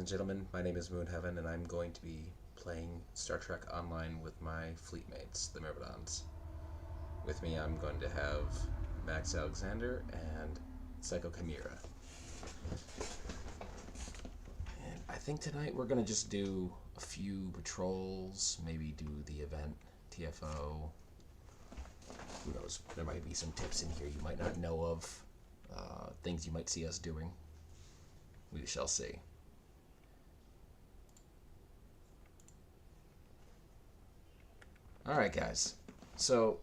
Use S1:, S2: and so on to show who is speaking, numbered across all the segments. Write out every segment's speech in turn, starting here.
S1: and gentlemen, my name is Moonheaven, and I'm going to be playing Star Trek Online with my fleet mates, the Myrmidons. With me, I'm going to have Max Alexander and Psycho Chimera. And I think tonight we're going to just do a few patrols, maybe do the event, TFO. Who knows? There might be some tips in here you might not know of, things you might see us doing. We shall see. Alright, guys. So,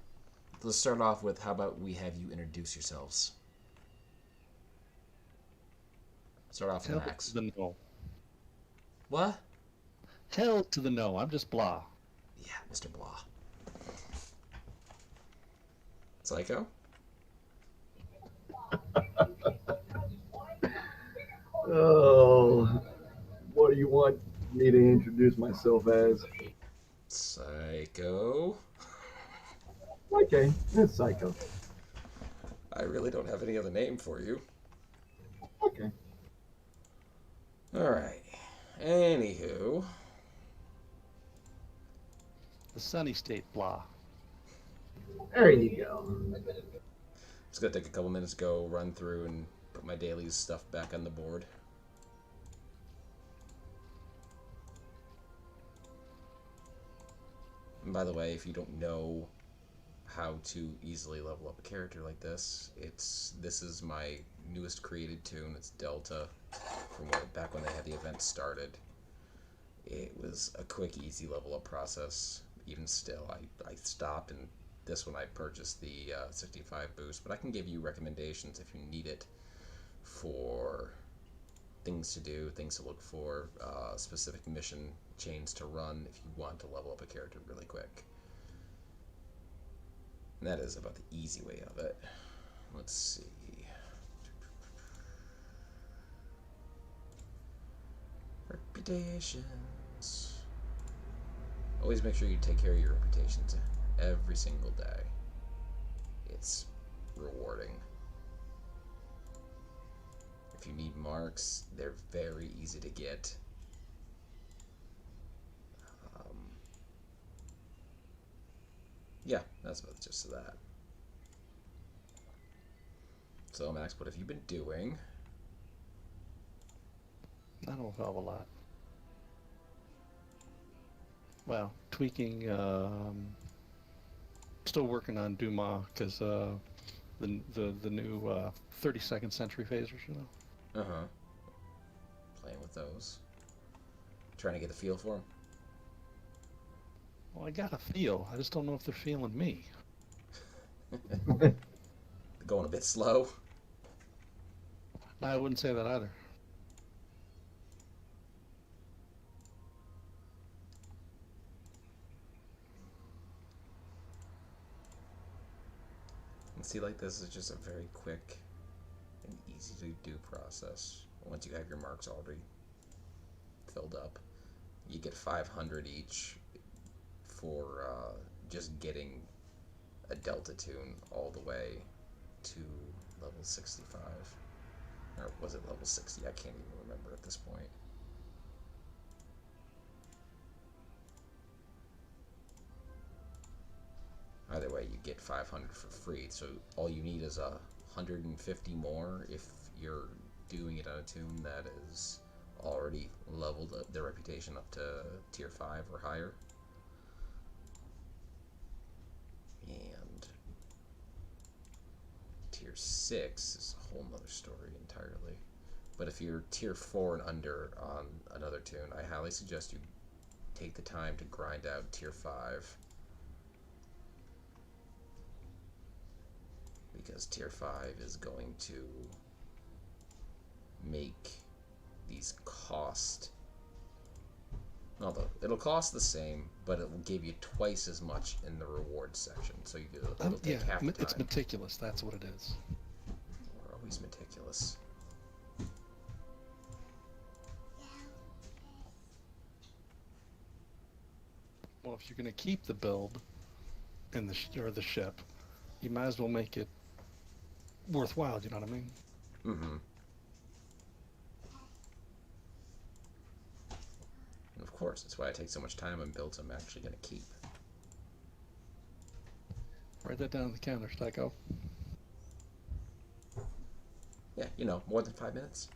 S1: let's start off with how about we have you introduce yourselves? Start off with
S2: Hell
S1: Max.
S2: to the no.
S1: What?
S2: Hell to the no. I'm just blah.
S1: Yeah, Mr. Blah. Psycho?
S3: Oh, what do you want me to introduce myself as?
S1: Psycho?
S3: Okay, that's Psycho.
S1: I really don't have any other name for you.
S3: Okay.
S1: Alright. Anywho.
S2: The sunny state blah.
S3: There you go.
S1: It's gonna take a couple minutes to go run through and put my daily stuff back on the board. And by the way, if you don't know how to easily level up a character like this is my newest created toon. It's Delta from back when they had the event started. It was a quick, easy level up process. Even still, I stopped, and this one I purchased the 65 boost, but I can give you recommendations if you need it for things to do, things to look for, specific mission chains to run if you want to level up a character really quick. And that is about the easy way of it. Let's see. Reputations. Always make sure you take care of your reputations every single day. It's rewarding. If you need marks, they're very easy to get. Yeah, that's about the gist of that. So, Max, what have you been doing?
S2: I don't have a lot. Well, tweaking. Still working on Duma because the new 32nd century phasers.
S1: Uh huh. Playing with those. Trying to get a feel for them.
S2: Well, I got a feel. I just don't know if they're feeling me.
S1: Going a bit slow.
S2: I wouldn't say that either.
S1: And see, like, this is just a very quick and easy to do process. Once you have your marks already filled up, you get 500 each for just getting a Delta toon all the way to level 65. Or was it level 60? I can't even remember at this point. Either way, you get 500 for free, so all you need is 150 more if you're doing it on a toon that is already leveled up their reputation up to tier 5 or higher. And tier 6 is a whole nother story entirely. But if you're tier 4 and under on another toon, I highly suggest you take the time to grind out tier 5. Because tier 5 is going to make these cost, although it'll cost the same, but it will give you twice as much in the reward section, so it'll take half the time.
S2: It's meticulous. That's what it is.
S1: We're always meticulous.
S2: Well, if you're going to keep the build in the ship, you might as well make it worthwhile. You know what I mean?
S1: Mm-hmm. course. That's why I take so much time on builds I'm actually going to keep.
S2: Write that down on the counter, Psycho.
S1: Yeah, you know, more than 5 minutes.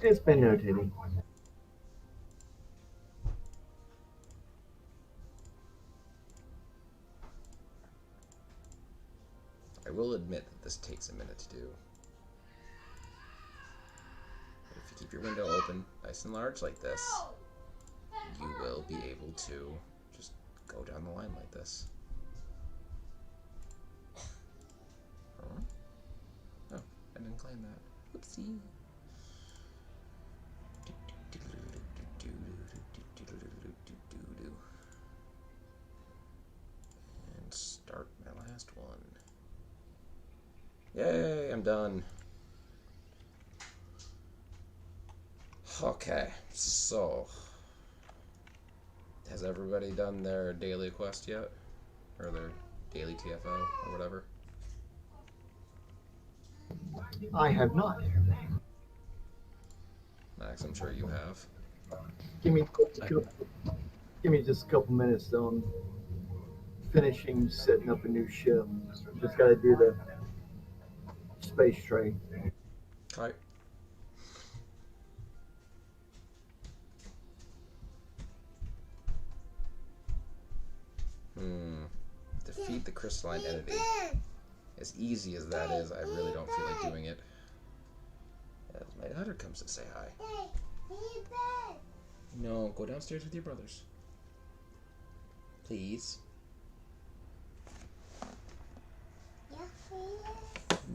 S3: It's been notated.
S1: I will admit that this takes a minute to do. But if you keep your window open nice and large like this, you will be able to just go down the line like this. Oh, I didn't claim that. Oopsie. And start my last one. Yay, I'm done. Okay, so has everybody done their daily quest yet? Or their daily TFO or whatever?
S3: I have not.
S1: Max, I'm sure you have.
S3: Give me just a couple minutes though. I'm finishing setting up a new ship. Just got to do the space tray.
S1: Okay. Defeat the crystalline entity. As easy as that is, I really don't feel like doing it. As my daughter comes to say hi. No, go downstairs with your brothers. Please.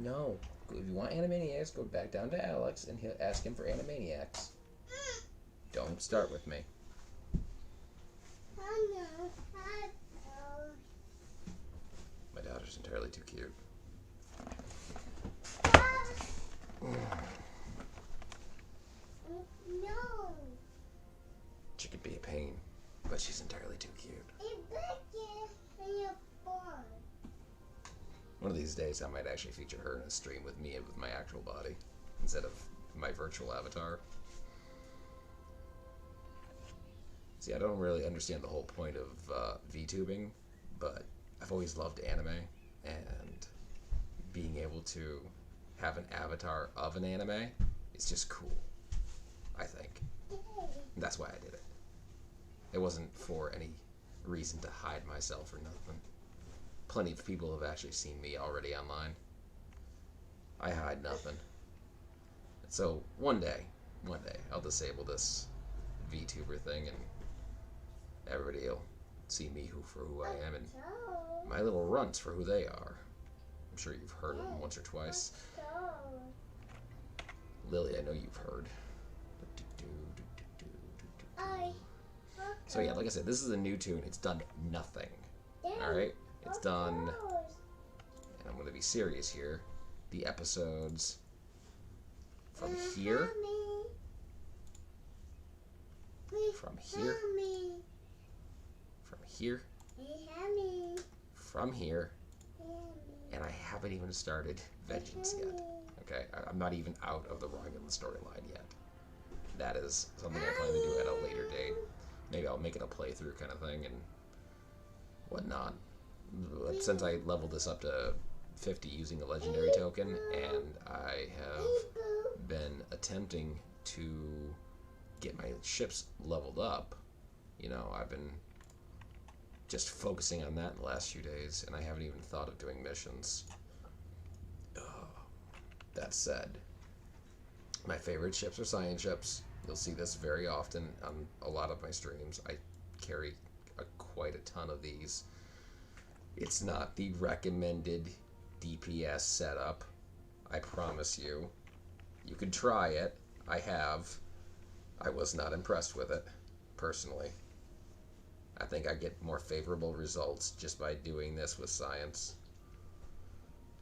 S1: No. If you want Animaniacs, go back down to Alex and he'll ask him for Animaniacs. Don't start with me. My daughter's entirely too cute.
S4: No.
S1: She could be a pain, but she's entirely too cute. One of these days, I might actually feature her in a stream with me and with my actual body, instead of my virtual avatar. See, I don't really understand the whole point of VTubing, but I've always loved anime, and being able to have an avatar of an anime is just cool, I think. And that's why I did it. It wasn't for any reason to hide myself or nothing. Plenty of people have actually seen me already online. I hide nothing. So one day, I'll disable this VTuber thing and everybody will see me for who I am and my little runts for who they are. I'm sure you've heard of them once or twice. Lily, I know you've heard. So yeah, like I said, this is a new tune. It's done nothing. Alright? It's done, and I'm going to be serious here, the episodes from here, from here, from here, and I haven't even started Vengeance yet. Okay? I'm not even out of the Romulan storyline yet. That is something I plan to do at a later date. Maybe I'll make it a playthrough kind of thing and whatnot. But since I leveled this up to 50 using a legendary token, and I have been attempting to get my ships leveled up, you know, I've been just focusing on that in the last few days, and I haven't even thought of doing missions. That said, my favorite ships are science ships. You'll see this very often on a lot of my streams. I carry quite a ton of these. It's not the recommended DPS setup, I promise you. You could try it. I have. I was not impressed with it, personally. I think I get more favorable results just by doing this with science.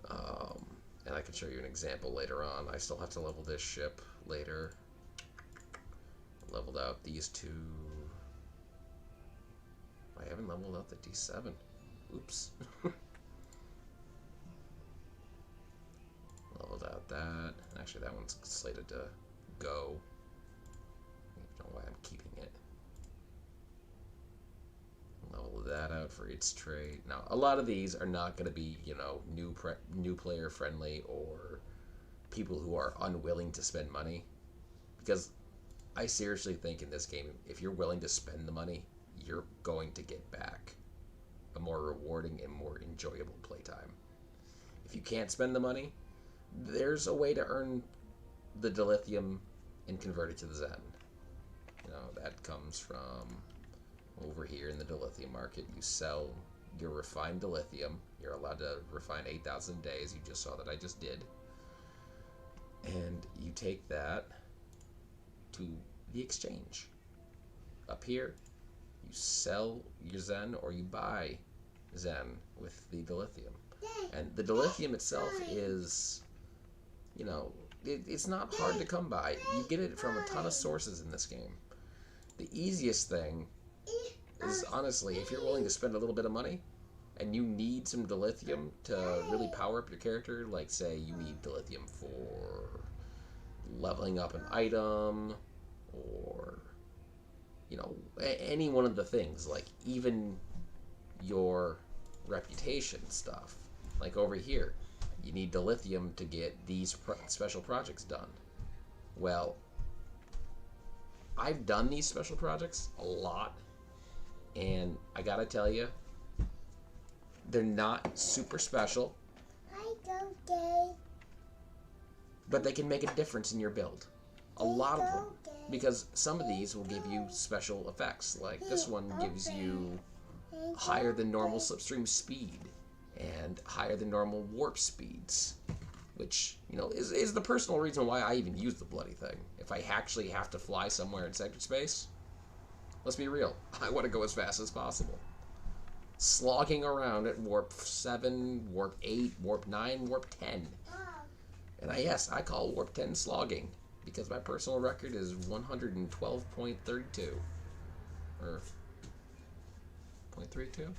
S1: And I can show you an example later on. I still have to level this ship later. Leveled out these two. I haven't leveled out the D7. Oops. Actually, that one's slated to go. I don't know why I'm keeping it. Level that out for its trade. Now, a lot of these are not going to be, you know, new player friendly or people who are unwilling to spend money. Because I seriously think in this game, if you're willing to spend the money, you're going to get back a more rewarding and more enjoyable playtime. If you can't spend the money, there's a way to earn the dilithium and convert it to the Zen. You know, that comes from over here in the dilithium market. You sell your refined dilithium. You're allowed to refine 8,000 days. You just saw that I just did. And you take that to the exchange. Up here, you sell your Zen or you buy Zen with the dilithium. And the dilithium itself is, you know, it's not hard to come by. You get it from a ton of sources in this game. The easiest thing is, honestly, if you're willing to spend a little bit of money and you need some dilithium to really power up your character, like say you need dilithium for leveling up an item or, you know, any one of the things, like even your reputation stuff. Like over here, you need dilithium to get these special projects done. Well, I've done these special projects a lot, and I gotta tell you, they're not super special, but they can make a difference in your build. A lot of them. Because some of these will give you special effects. Like this one gives you higher than normal slipstream speed and higher than normal warp speeds, which, you know, is the personal reason why I even use the bloody thing. If I actually have to fly somewhere in sector space, let's be real, I want to go as fast as possible. Slogging around at warp 7, warp 8, warp 9, warp 10. And I call warp 10 slogging, because my personal record is 112.32. Or 0.32?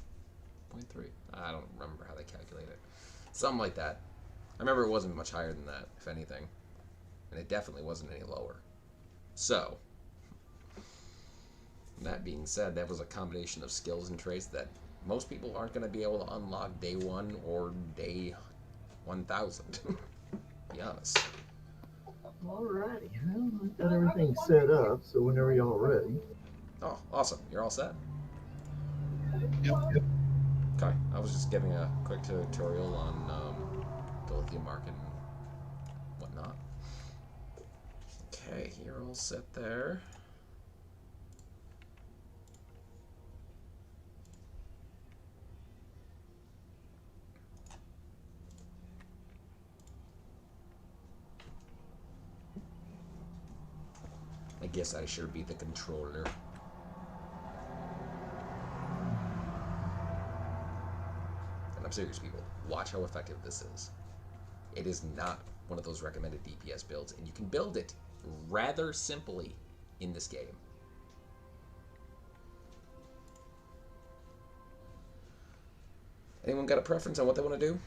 S1: 0.3? I don't remember how they calculate it. Something like that. I remember it wasn't much higher than that, if anything. And it definitely wasn't any lower. So, that being said, that was a combination of skills and traits that most people aren't going to be able to unlock day 1 or day 1,000. Be honest.
S3: Alrighty, well, I've got everything set up, so whenever y'all ready.
S1: Oh, awesome. You're all set?
S2: Yep.
S1: Okay. I was just giving a quick tutorial on the lithium market and whatnot. Okay, you're all set there. I guess I should be the controller. And I'm serious, people. Watch how effective this is. It is not one of those recommended DPS builds, and you can build it rather simply in this game. Anyone got a preference on what they want to do?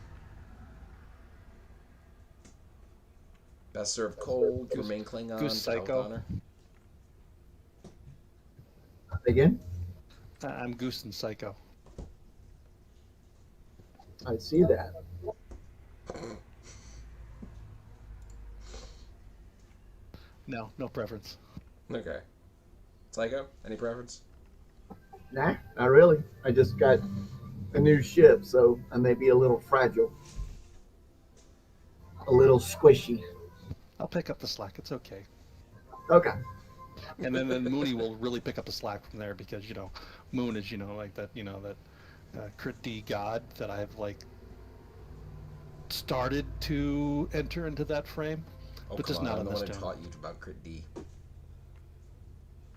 S1: Best served cold, remain Klingon,
S2: Goose Psycho.
S1: Honor.
S3: Again?
S2: I'm Goose and Psycho.
S3: I see that.
S2: No preference.
S1: Okay. Psycho, any preference?
S3: Nah, not really. I just got a new ship, so I may be a little fragile. A little squishy.
S2: I'll pick up the slack. It's okay.
S3: Okay.
S2: And then Mooney will really pick up the slack from there because, you know, Moon is, you know, like that, you know, that crit D god that I've, like, started to enter into that frame.
S1: Oh,
S2: but just
S1: come on,
S2: not
S1: I'm
S2: on
S1: the
S2: this
S1: one who
S2: tone.
S1: taught you about crit D.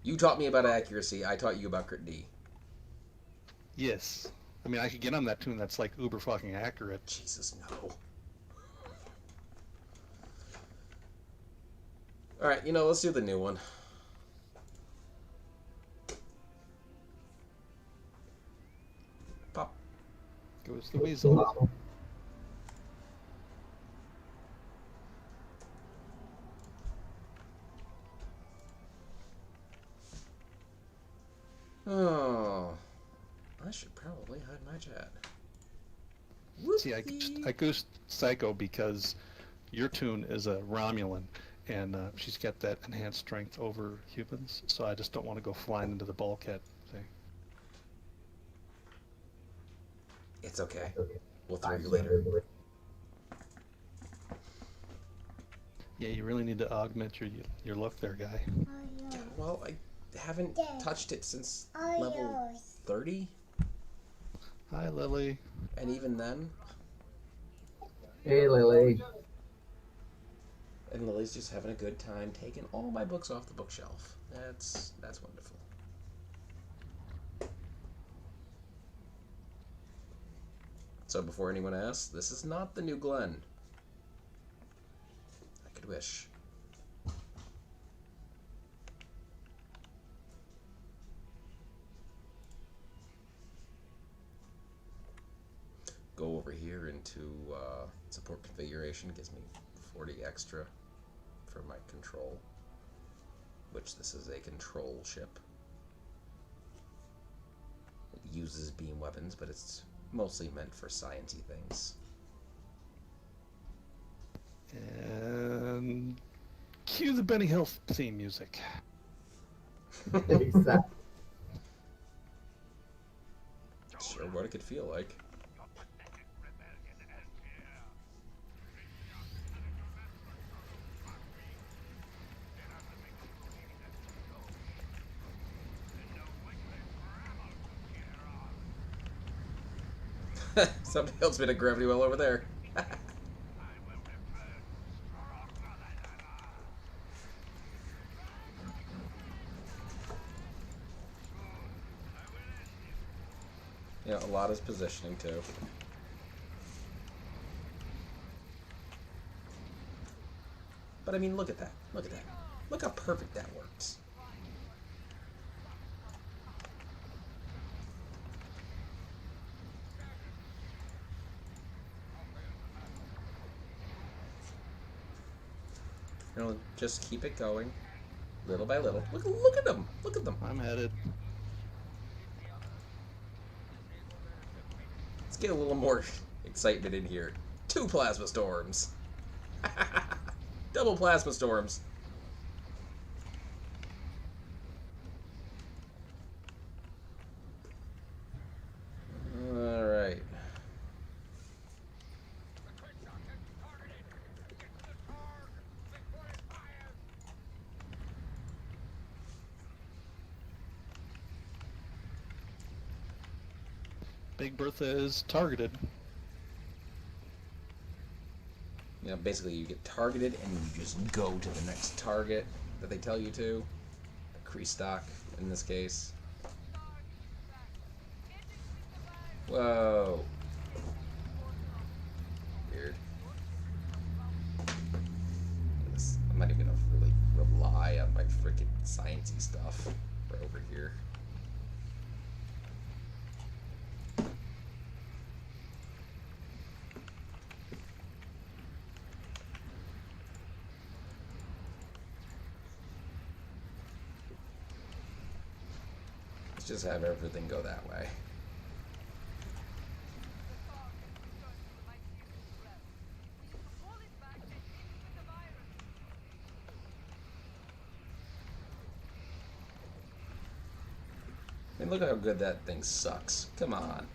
S1: You taught me about accuracy, I taught you about crit D.
S2: Yes. I mean, I could get on that tune that's, like, uber fucking accurate.
S1: Jesus, no. Alright, you know, let's do the new one. Pop.
S2: Goes the weasel.
S1: should probably hide my chat.
S2: See, I goosed Psycho because your tune is a Romulan, and she's got that enhanced strength over humans, so I just don't want to go flying into the bulkhead thing.
S1: It's okay. We'll throw you later.
S2: Yeah, you really need to augment your look there, guy.
S1: Yeah, well, I haven't touched it since level 30.
S2: Hi, Lily.
S1: And even then...
S3: Hey, Lily.
S1: And Lily's just having a good time taking all my books off the bookshelf. That's wonderful. So before anyone asks, this is not the new Glen. I could wish. Go over here into support configuration. Gives me 40 extra for my control, which this is a control ship. It uses beam weapons, but it's mostly meant for sciencey things.
S2: And cue the Benny Hill theme music.
S3: Exactly.
S1: Sure, what it could feel like. Somebody else made a gravity well over there. Yeah, a lot is positioning too. But I mean, look at that. Look at that. Look how perfect that works. You know, just keep it going, little by little. Look at them. Look at them.
S2: I'm headed.
S1: Let's get a little more excitement in here. 2 plasma storms. Double plasma storms. All right.
S2: Big Bertha is targeted.
S1: You know, basically you get targeted and you just go to the next target that they tell you to. Kreestock, in this case. Whoa. Weird. I'm not even gonna really rely on my freaking sciencey stuff right over here. Let's just have everything go that way. And look how good that thing sucks. Come on.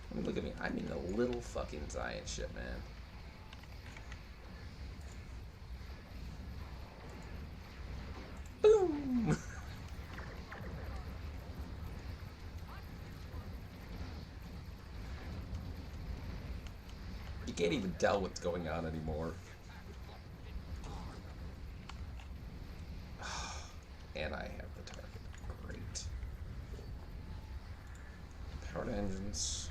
S1: I mean, look at me. I'm in a little fucking science ship, man. Boom! You can't even tell what's going on anymore. And I have the target. Great. Powered engines.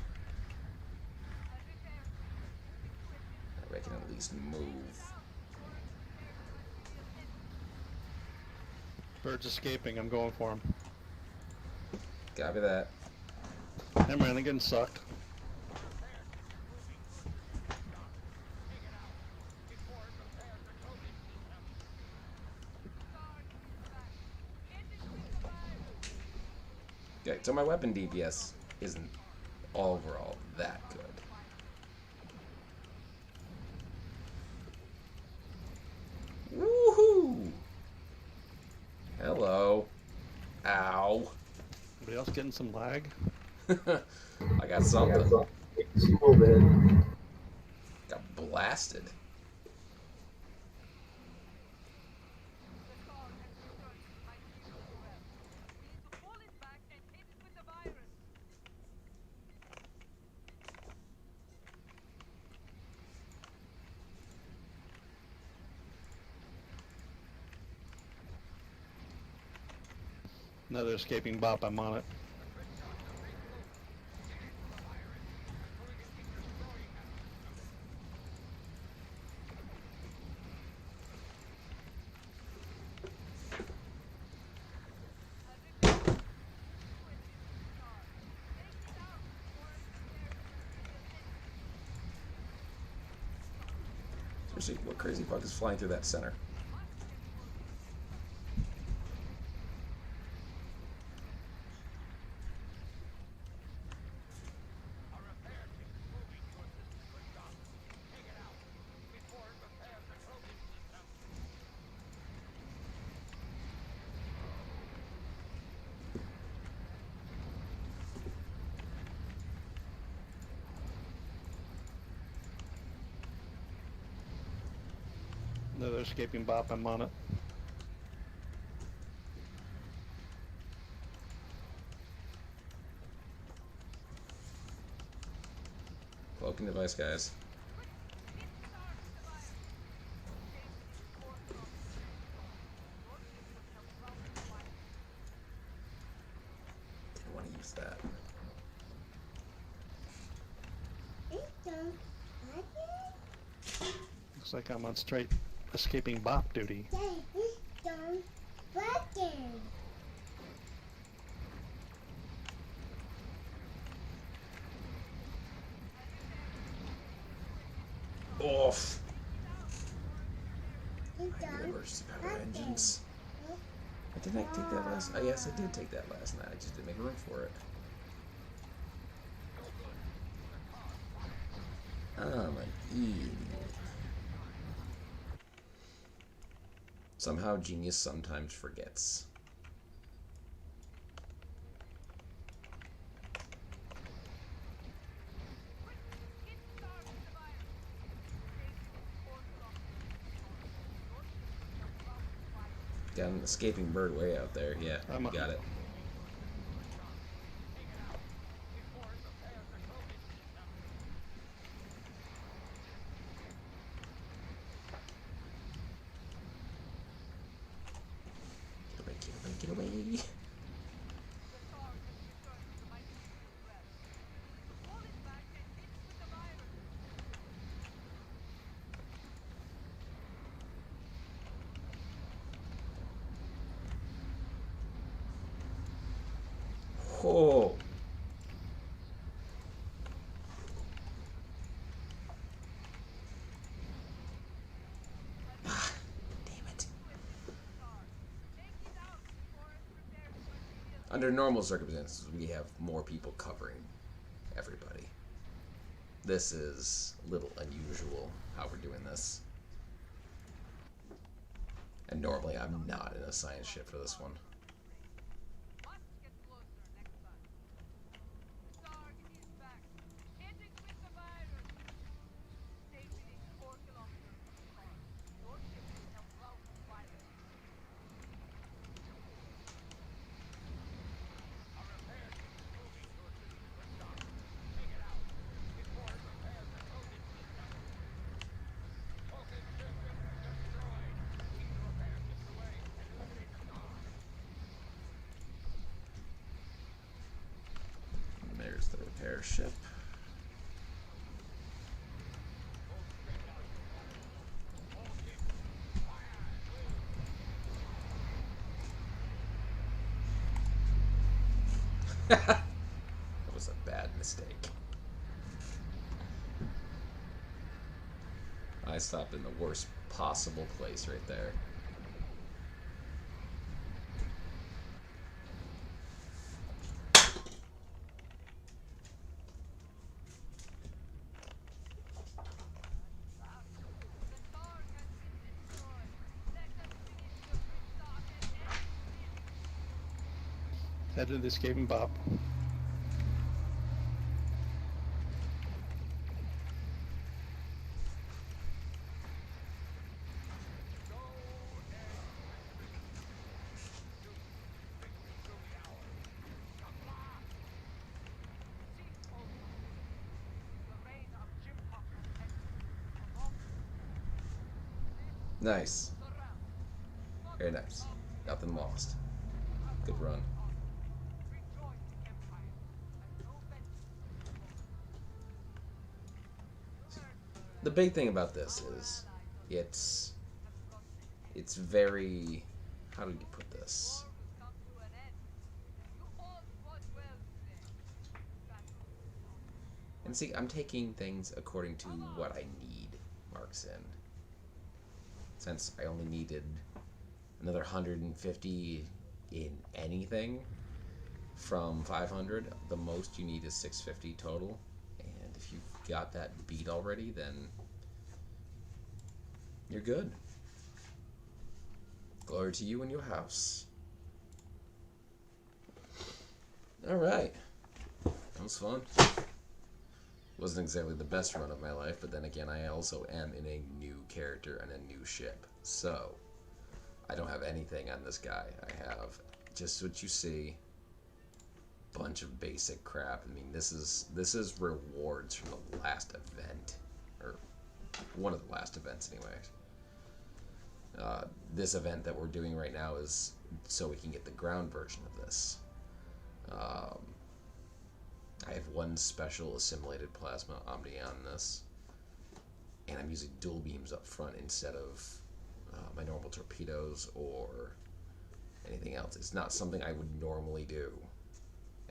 S1: I can at least move.
S2: Bird's escaping. I'm going for him.
S1: Copy that.
S2: Never mind, I'm getting sucked.
S1: Okay, so my weapon DPS isn't overall that good. Woohoo! Hello. Ow.
S2: Anybody else getting some lag?
S1: I got something.
S3: It's a little bit.
S1: Got blasted.
S2: Another escaping bop, I'm on it.
S1: Seriously, what crazy bug is flying through that center?
S2: Another escaping bop, I'm on it.
S1: Cloaking device, guys. Didn't want to use that.
S2: Looks like I'm on straight escaping bop duty.
S1: Off. Emergency power engines. Didn't I take that last? Oh, yes, I did take that last night. I just didn't make room for it. I'm an idiot. Somehow genius sometimes forgets. Got an escaping bird way out there. Yeah, got it. Get away, get away, get away. Oh. Ah, damn it. Under normal circumstances, we have more people covering everybody. This is a little unusual how we're doing this. And normally I'm not in a science ship for this one. There's the repair ship. That was a bad mistake. I stopped in the worst possible place right there.
S2: Head to the escaping Bob.
S1: Nice. Very nice. Nothing lost. Good run. The big thing about this is it's very, how do you put this? And see, I'm taking things according to what I need marks in. Since I only needed another 150 in anything from 500, the most you need is 650 total. And if you've got that beat already, then you're good. Glory to you and your house. Alright. That was fun. Wasn't exactly the best run of my life, but then again, I also am in a new character and a new ship. So, I don't have anything on this guy. I have just what you see. Bunch of basic crap. I mean, this is rewards from the last event. Or one of the last events, anyway. This event that we're doing right now is so we can get the ground version of this. I have one special assimilated plasma Omni on this, and I'm using dual beams up front instead of my normal torpedoes or anything else. It's not something I would normally do,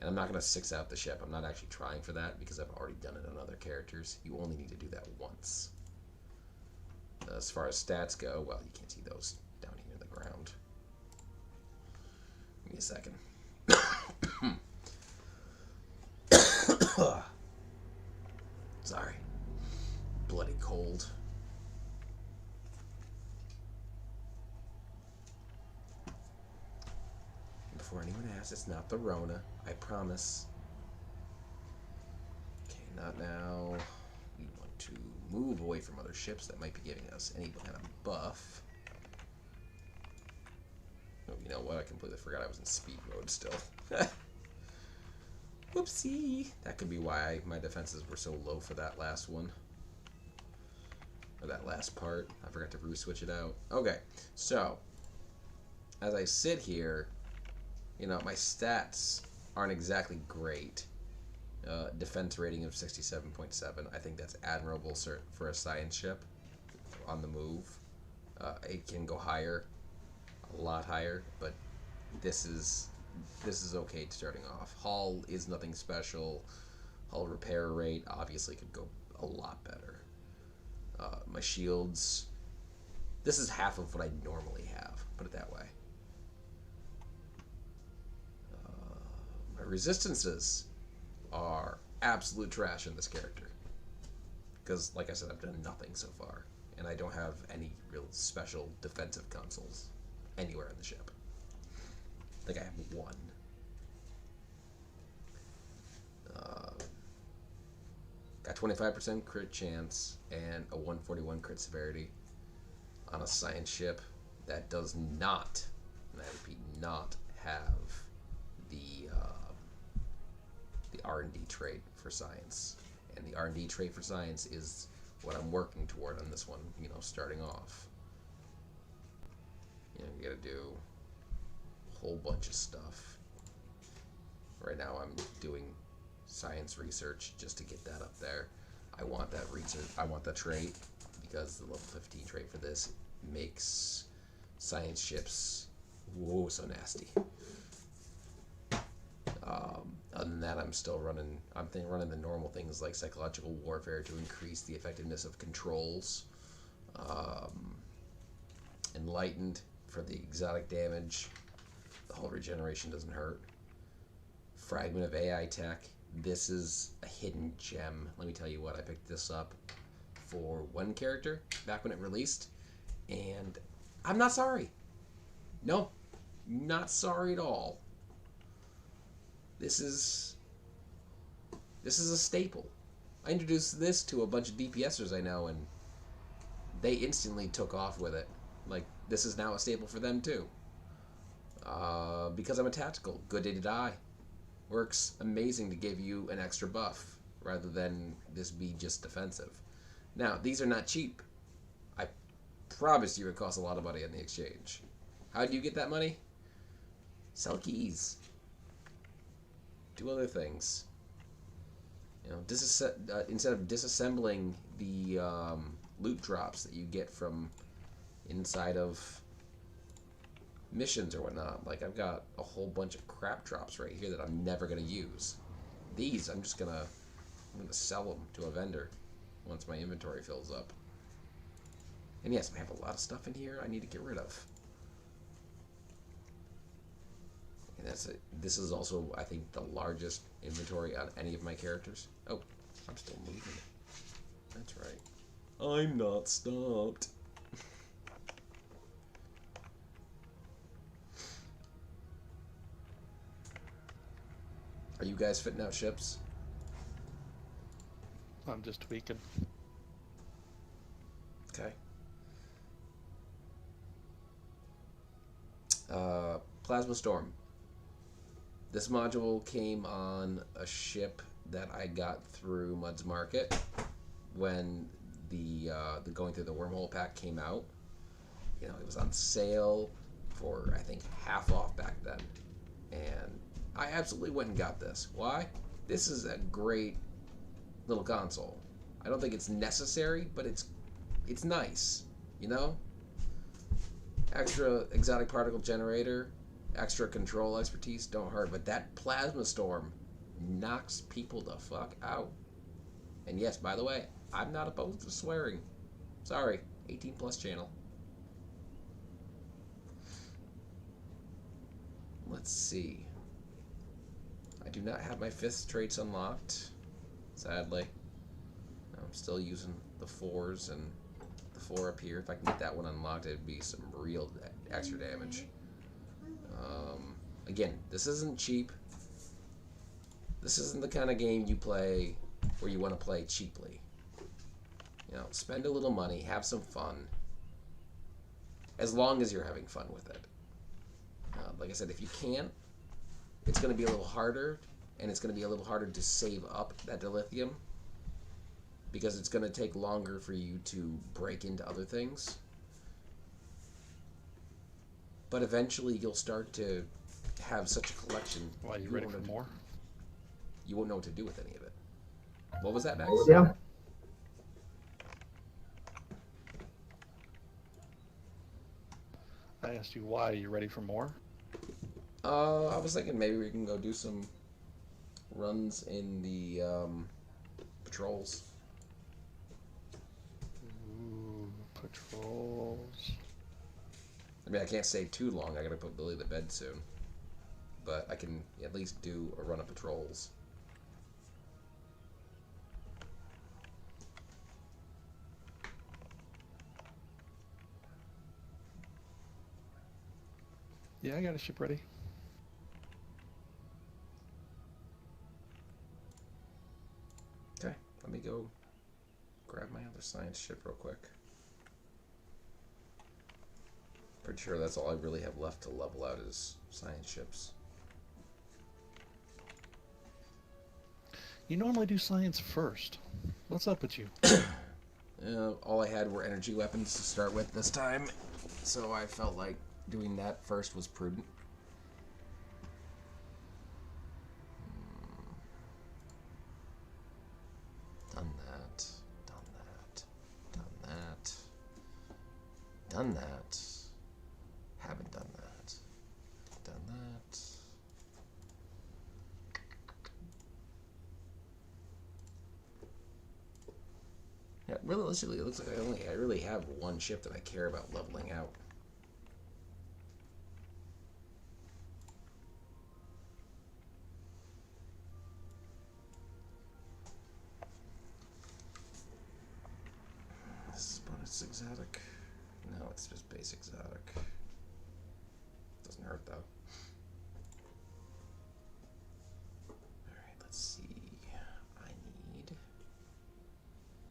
S1: and I'm not going to 6 out the ship. I'm not actually trying for that because I've already done it on other characters. You only need to do that once. As far as stats go, well, you can't see those down here in the ground. Give me a second. Sorry. Bloody cold. Before anyone asks, it's not the Rona. I promise. Okay, not now. We want to move away from other ships that might be giving us any kind of buff. Oh, you know what? I completely forgot I was in speed mode still. Whoopsie! That could be why my defenses were so low for that last one. Or that last part. I forgot to re-switch it out. Okay, so as I sit here, you know, my stats aren't exactly great. Defense rating of 67.7. I think that's admirable for a science ship on the move. It can go higher, a lot higher, but this is okay starting off. Hull is nothing special. Hull repair rate obviously could go a lot better. My shields, this is half of what I normally have, put it that way. My resistances are absolute trash in this character. Because, like I said, I've done nothing so far. And I don't have any real special defensive consoles anywhere in the ship. I think I have one. Got 25% crit chance and a 141 crit severity on a science ship that does not, and I repeat, not have the R&D trait for science. And the R&D trait for science is what I'm working toward on this one, you know, starting off. You know, you gotta do a whole bunch of stuff. Right now I'm doing science research just to get that up there. I want that research, I want that trait, because the level 15 trait for this makes science ships, whoa, so nasty. Other than that, I'm still running. Running the normal things like psychological warfare to increase the effectiveness of controls. Um, Enlightened for the exotic damage. The whole regeneration doesn't hurt. Fragment of AI tech. This is a hidden gem. Let me tell you what, I picked this up for one character back when it released, and I'm not sorry. No, not sorry at all. This is a staple. I introduced this to a bunch of DPSers I know, and they instantly took off with it. Like, this is now a staple for them too. Because I'm a tactical. Good day to die. Works amazing to give you an extra buff, rather than this be just defensive. Now, these are not cheap. I promise you it costs a lot of money on the exchange. How do you get that money? Sell keys. Do other things. You know, instead of disassembling the loot drops that you get from inside of missions or whatnot. Like, I've got a whole bunch of crap drops right here that I'm never going to use. These, I'm gonna sell them to a vendor once my inventory fills up. And yes, I have a lot of stuff in here I need to get rid of. And that's it. This is also, I think, the largest inventory on any of my characters. Oh, I'm still moving. That's right. I'm not stopped. Are you guys fitting out ships?
S2: I'm just tweaking.
S1: Okay. Plasma Storm. This module came on a ship that I got through Mud's Market when the going through the wormhole pack came out. You know, it was on sale for, I think, half off back then, and I absolutely went and got this. Why? This is a great little console. I don't think it's necessary, but it's nice, you know? Extra exotic particle generator, extra control expertise don't hurt, but that plasma storm knocks people the fuck out. And yes, by the way, I'm not opposed to swearing. Sorry, 18 plus channel. Let's see. I do not have my 5th traits unlocked, sadly. I'm still using the 4s and the 4 up here. If I can get that one unlocked, it'd be some real extra damage. Again, this isn't cheap. This isn't the kind of game you play where you want to play cheaply. You know, spend a little money, have some fun. As long as you're having fun with it. Like I said, if you can't, it's going to be a little harder, and it's going to be a little harder to save up that dilithium, because it's going to take longer for you to break into other things. But eventually you'll start to have such a collection.
S2: Why, you ready for more?
S1: You won't know what to do with any of it. What was that, Max?
S3: Yeah.
S2: I asked you why. Are you ready for more?
S1: I was thinking maybe we can go do some runs in the patrols.
S2: Ooh, patrols.
S1: I mean, I can't stay too long. I gotta put Billy to bed soon. But I can at least do a run of patrols.
S2: Yeah, I got a ship ready.
S1: Okay, let me go grab my other science ship real quick. Pretty sure that's all I really have left to level out is science ships.
S2: You normally do science first. What's up with you?
S1: All I had were energy weapons to start with this time, so I felt like doing that first was prudent. Done that. Done that. Haven't done that. Done that. realistically, it looks like I really have one ship that I care about leveling out. This is bonus exotic. No, it's just base exotic. Doesn't hurt though. Alright, let's see. I need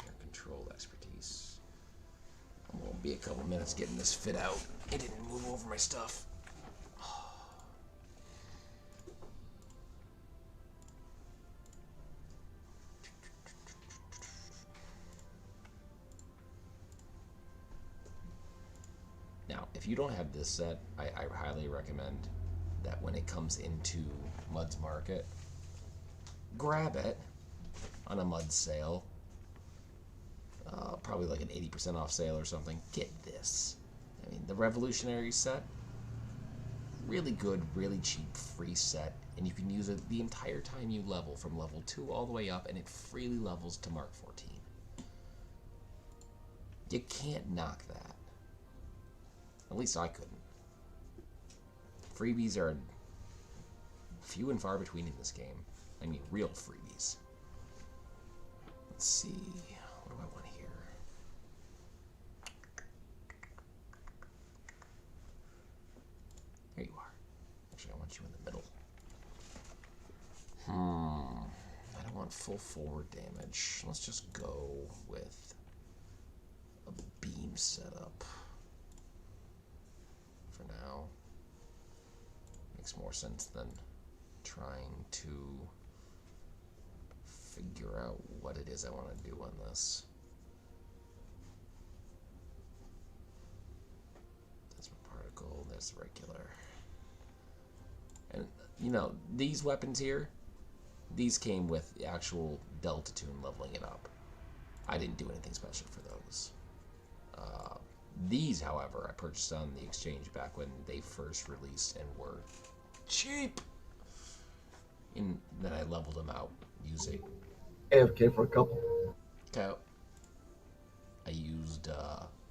S1: air control expertise. I'm gonna be a couple minutes getting this fit out. It didn't move over my stuff. Now, if you don't have this set, I highly recommend that when it comes into Mud's Market, grab it on a Mud sale. Probably like an 80% off sale or something. Get this. I mean, the Revolutionary set, really good, really cheap, free set, and you can use it the entire time you level, from level 2 all the way up, and it freely levels to Mark 14. You can't knock that. At least I couldn't. Freebies are few and far between in this game. I mean, real freebies. Let's see. What do I want here? There you are. Actually, I want you in the middle. I don't want full forward damage. Let's just go with a beam setup. For now. Makes more sense than trying to figure out what it is I want to do on this. That's my particle, that's the regular. And, you know, these weapons here, these came with the actual Delta Tune leveling it up. I didn't do anything special for those. These, however, I purchased on the exchange back when they first released and were cheap. And then I leveled them out using
S3: AFK for a couple.
S1: Okay. I used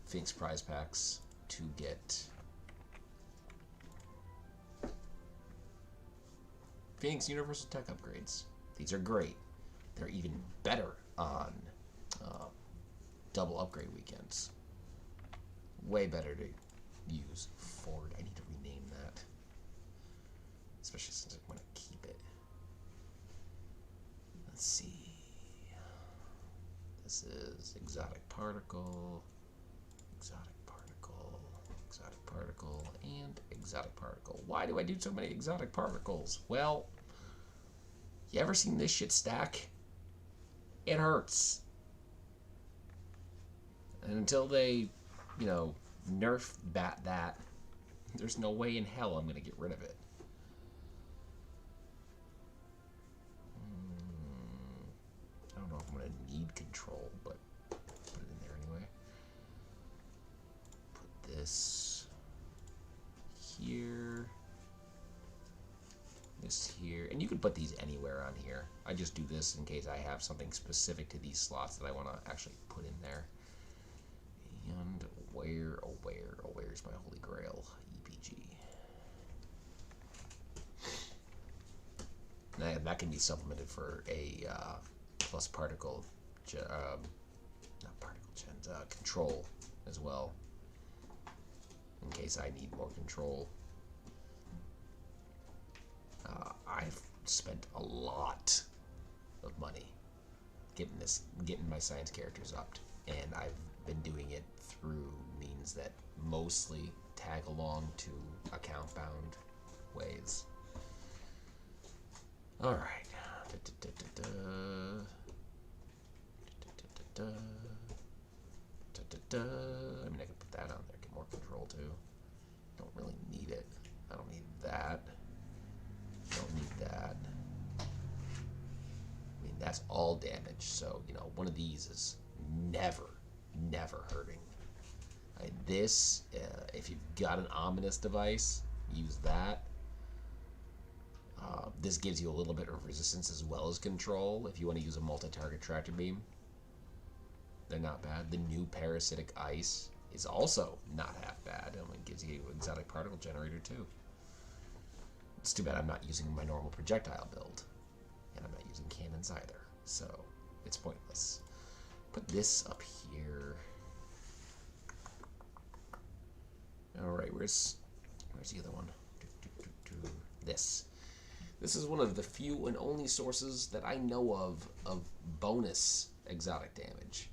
S1: Phoenix prize packs to get Phoenix Universal Tech upgrades. These are great. They're even better on double upgrade weekends. Way better to use forward. I need to rename that. Especially since I want to keep it. Let's see. This is exotic particle, exotic particle, exotic particle, and exotic particle. Why do I do so many exotic particles? Well, you ever seen this shit stack? It hurts. And until they, you know, nerf that, there's no way in hell I'm going to get rid of it. I don't know if I'm going to need control, but put it in there anyway. Put this here. This here. And you can put these anywhere on here. I just do this in case I have something specific to these slots that I want to actually put in there. And where's my holy grail? EPG. That can be supplemented for a plus particle, not particle gens, control as well, in case I need more control. I've spent a lot of money getting my science characters up, and I've been doing it through means that mostly tag along to account bound ways. All right. I mean, I could put that on there, get more control too. Don't really need it. I don't need that. Don't need that. I mean, that's all damage, so, you know, one of these is never hurting. This, if you've got an ominous device, use that. This gives you a little bit of resistance as well as control if you want to use a multi-target tractor beam. They're not bad. The new parasitic ice is also not half bad. I mean, it gives you exotic particle generator too. It's too bad I'm not using my normal projectile build, and I'm not using cannons either, so it's pointless. Put this up here. All right, where's the other one? This. This is one of the few and only sources that I know of bonus exotic damage.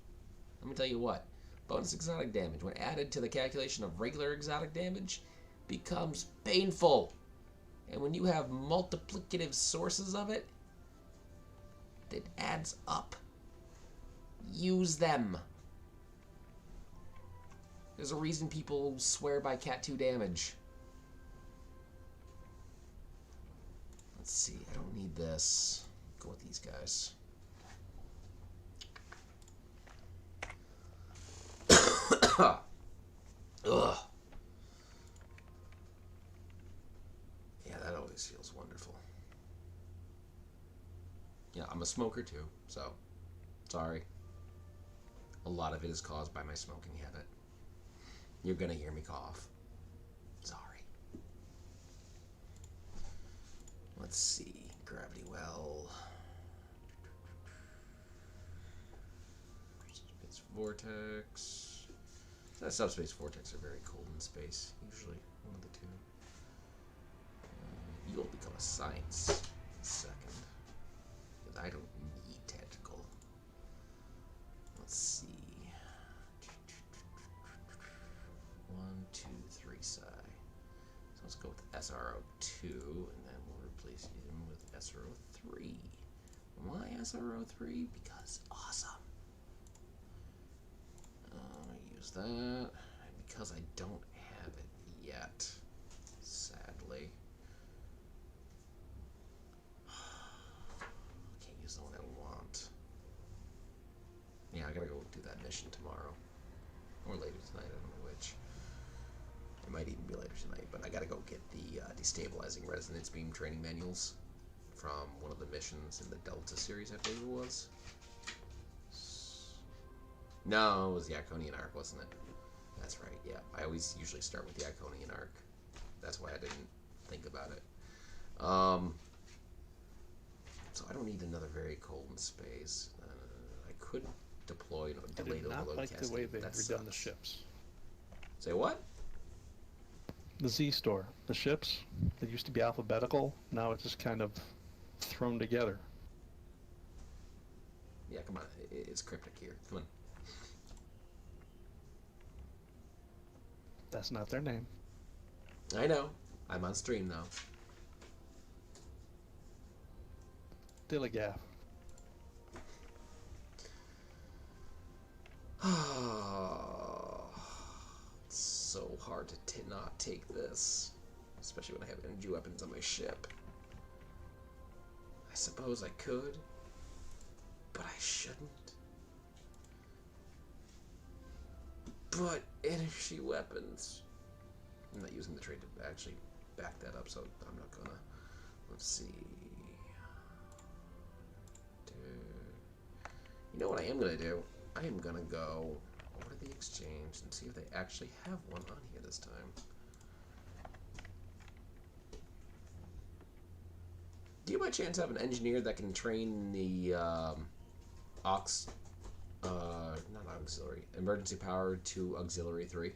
S1: Let me tell you what, bonus exotic damage, when added to the calculation of regular exotic damage, becomes painful. And when you have multiplicative sources of it, it adds up. Use them. There's a reason people swear by Cat 2 damage. Let's see, I don't need this. Go with these guys. Ugh. Yeah, that always feels wonderful. Yeah, I'm a smoker too, so sorry. A lot of it is caused by my smoking habit. You're gonna hear me cough. Sorry. Let's see. Gravity well. Subspace vortex. That subspace vortex are very cold in space. Usually one of the two. You'll become a science in a second. Because I don't need tactical. Let's see. 1, 2, 3 psi. So let's go with SRO2, and then we'll replace him with SRO3. Why SRO3? Because awesome. Use that, and because I don't have it yet, sadly. Can't use the one I want. Yeah, I gotta go do that mission tomorrow. Or later tonight, I don't know which. It might even be later tonight, but I gotta go get the destabilizing resonance beam training manuals from one of the missions in the Delta series, I believe it was. No, it was the Iconian Arc, wasn't it? That's right, yeah. I always usually start with the Iconian Arc. That's why I didn't think about it. So I don't need another very cold in space. I could deploy delayed overload cascade.
S2: I did not like the way they've redone
S1: sucks.
S2: the ships.
S1: Say what?
S2: The Z-Store. The ships, they used to be alphabetical. Now it's just kind of thrown together.
S1: Yeah, come on. It's cryptic here. Come on.
S2: That's not their name.
S1: I know. I'm on stream, though.
S2: Dilligaff.
S1: It's so hard to not take this. Especially when I have energy weapons on my ship. I suppose I could. But I shouldn't. But energy weapons. I'm not using the trade to actually back that up, so I'm not gonna. Let's see. You know what I am gonna do? I am gonna go over to the exchange and see if they actually have one on here this time. Do you by chance have an engineer that can train the not auxiliary, emergency power to auxiliary 3?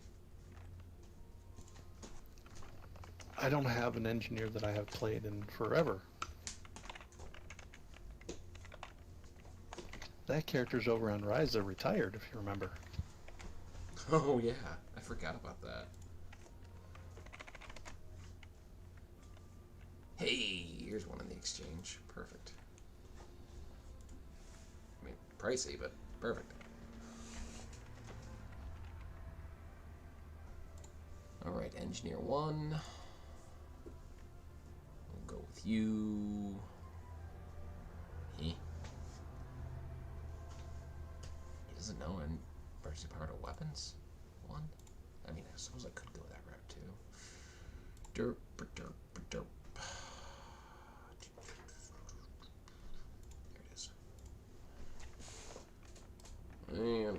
S2: I don't have an engineer that I have played in forever. That character's over on Rise. They're retired, if you remember.
S1: Oh yeah, I forgot about that. Hey, here's one in the exchange. Perfect. I mean, pricey, but perfect. Alright, Engineer 1. We'll go with you. He doesn't know an emergency power to weapons? 1? I mean, I suppose I could go that route too. Derp, derp, derp. There it is. And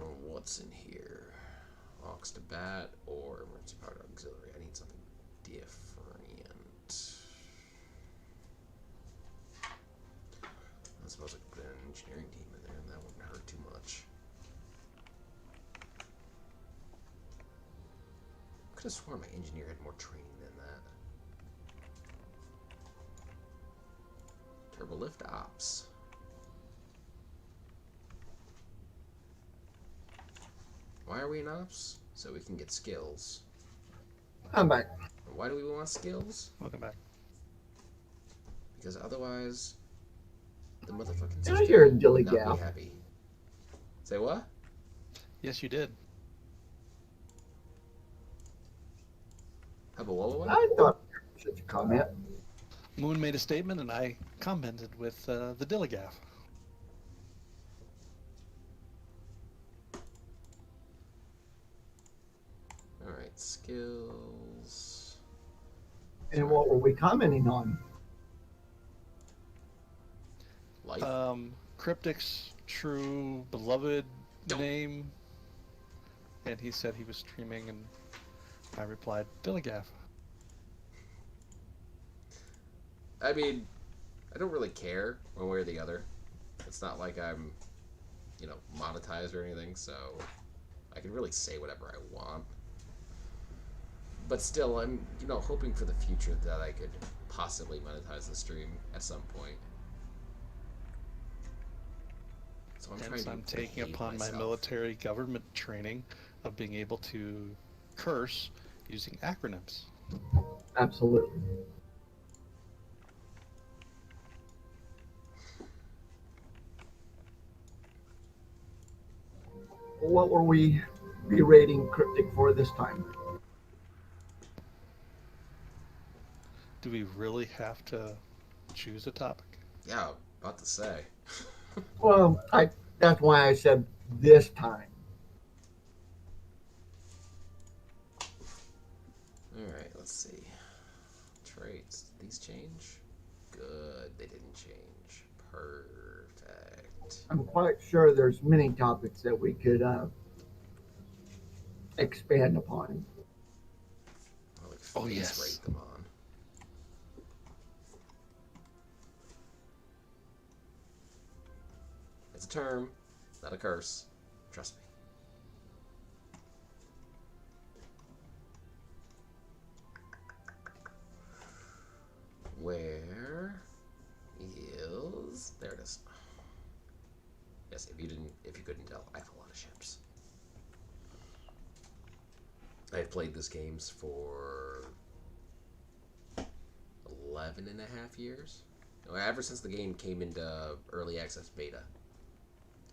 S1: box to bat or emergency power auxiliary. I need something different. I suppose I could put an engineering team in there and that wouldn't hurt too much. I could have sworn my engineer had more training than that. Turbolift ops. Why are we in ops? So we can get skills.
S3: I'm back.
S1: And why do we want skills?
S2: Welcome back.
S1: Because otherwise, the motherfucking
S3: Did I
S1: system
S3: hear a
S1: will
S3: dilly
S1: not
S3: gap?
S1: be happy. Say what?
S2: Yes, you did.
S1: Have a Walla?
S3: I thought such a comment.
S2: Moon made a statement, and I commented with the Dilligaff.
S1: Alright, skills.
S3: And what were we commenting on?
S1: Life.
S2: Cryptic's true beloved
S1: Don't.
S2: name, and he said he was streaming, and I replied, Dilligaff.
S1: I mean, I don't really care one way or the other. It's not like I'm, monetized or anything, so I can really say whatever I want. But still, I'm, hoping for the future that I could possibly monetize the stream at some point. So
S2: Hence, I'm taking upon my military government training of being able to curse using acronyms.
S3: Absolutely. What were we berating Cryptic for this time?
S2: Do we really have to choose a topic?
S1: Yeah, about to say.
S3: Well, that's why I said this time.
S1: Alright, let's see. Traits. Did these change? Good, they didn't change. Perfect.
S3: I'm quite sure there's many topics that we could expand upon.
S1: I'll
S2: Oh,
S1: phase
S2: yes.
S1: rate them on. It's a term, not a curse. Trust me. Where is... There it is. Yes, if you couldn't tell, I have a lot of ships. I've played this games for 11 and a half years. Ever since the game came into early access beta.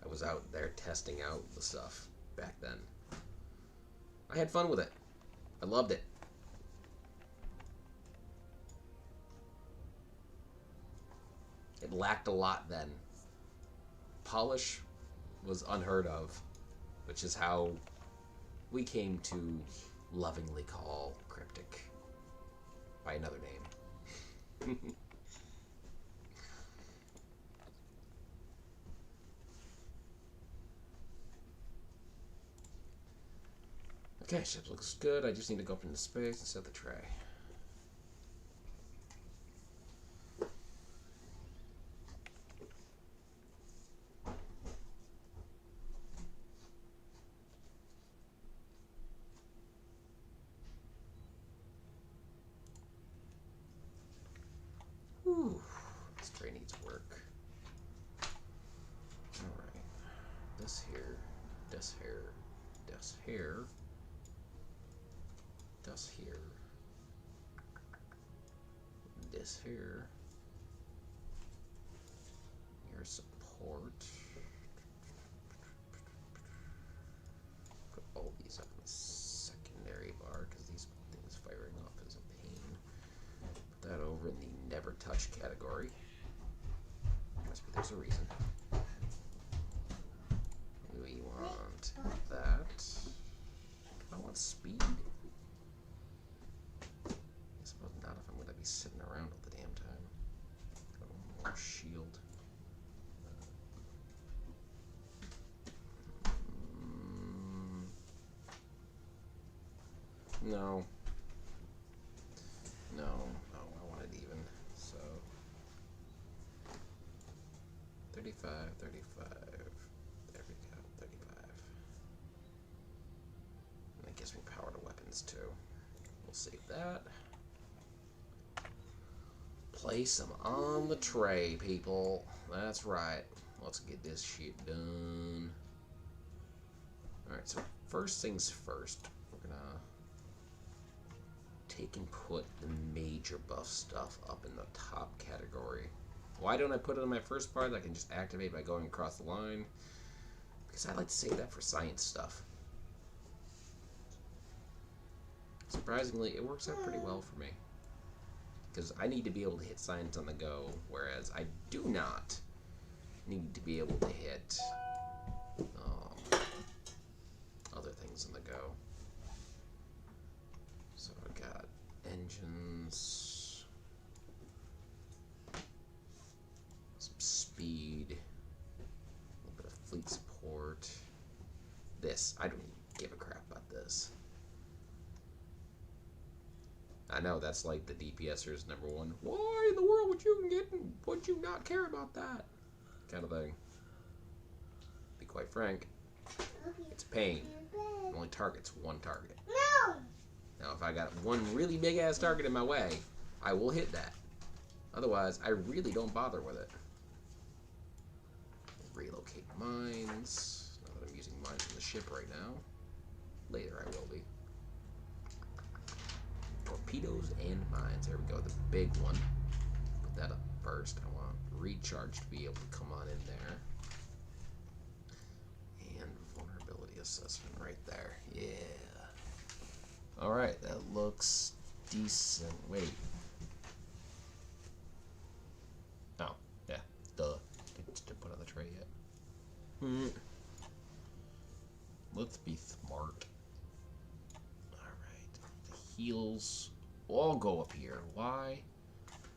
S1: I was out there testing out the stuff back then. I had fun with it. I loved it. It lacked a lot then. Polish was unheard of, which is how we came to lovingly call Cryptic by another name. Okay, ship looks good. I just need to go up into space and set the tray. Whew. This tray needs work. Alright. This here. This here. This here. This here. This here. Your support. Put all these up in the secondary bar because these things firing off is a pain. Put that over in the never touch category. Must be there's a reason. We want that. I want speed. I suppose not if I'm going to be sitting around all the damn time. Got one more shield. No. No, I want it even. So 35, 35. There we go, 35. And that gives me power to weapons too. We'll save that. Place them on the tray, people. That's right. Let's get this shit done. Alright, so first things first, we're gonna take and put the major buff stuff up in the top category. Why don't I put it in my first part that I can just activate by going across the line? Because I like to save that for science stuff. Surprisingly, it works out pretty well for me. Because I need to be able to hit science on the go, whereas I do not need to be able to hit other things on the go. So I got engines, some speed, a little bit of fleet support. This, I don't give a crap about this. I know that's like the DPSer's #1. Why in the world would you not care about that? Kind of thing. To be quite frank, it's a pain. It only targets one target. No! Now, if I got one really big ass target in my way, I will hit that. Otherwise, I really don't bother with it. Relocate mines. Not that I'm using mines in the ship right now. Later I will be. Torpedoes and mines. There we go, the big one. Put that up first. I want recharge to be able to come on in there. And vulnerability assessment right there. Yeah. Alright, that looks decent. Wait. Oh, yeah. Duh. Didn't put on the tray yet. Let's be smart. Heals all go up here. Why?